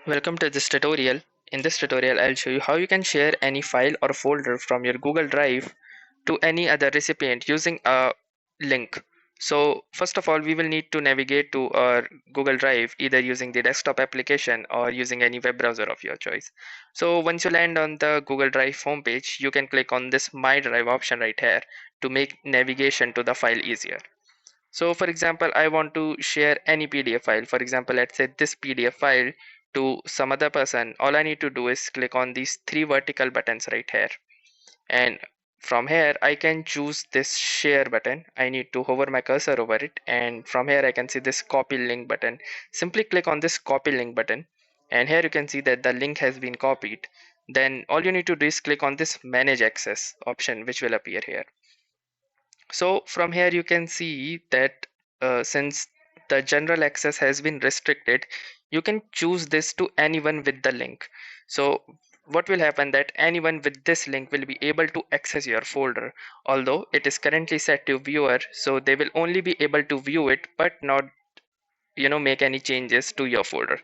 Welcome to this tutorial. In this tutorial, I'll show you how you can share any file or folder from your Google Drive to any other recipient using a link. So first of all, we will need to navigate to our Google Drive either using the desktop application or using any web browser of your choice. So once you land on the Google Drive homepage, you can click on this My Drive option right here to make navigation to the file easier. So for example, I want to share any PDF file. For example, let's say this PDF file to some other person. All I need to do is click on these three vertical buttons right here. And from here, I can choose this share button. I need to hover my cursor over it. And from here, I can see this copy link button. Simply click on this copy link button. And here you can see that the link has been copied. Then all you need to do is click on this manage access option, which will appear here. So from here you can see that since the general access has been restricted, you can choose this to anyone with the link. So what will happen that anyone with this link will be able to access your folder, although it is currently set to viewer, so they will only be able to view it but not make any changes to your folder.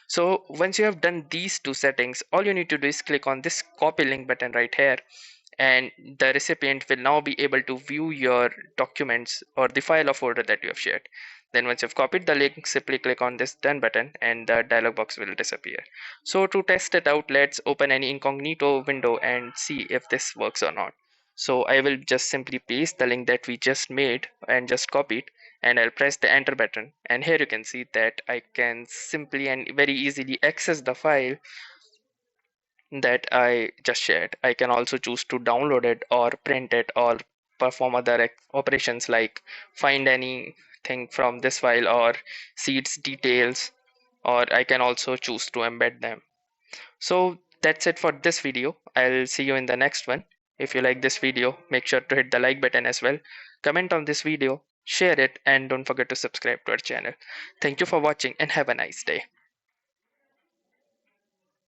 So once you have done these two settings, all you need to do is click on this copy link button right here, and the recipient will now be able to view your documents or the file or folder that you have shared. Then once you've copied the link, simply click on this done button and the dialog box will disappear. So to test it out, let's open any incognito window and see if this works or not. So I will just simply paste the link that we just made and just copied, and I'll press the enter button, and here you can see that I can simply and very easily access the file that I just shared. I can also choose to download it or print it or perform other operations like find anything from this file or see its details, or I can also choose to embed them. So that's it for this video. I'll see you in the next one. If you like this video, make sure to hit the like button as well. Comment on this video, share it, and don't forget to subscribe to our channel. Thank you for watching and have a nice day.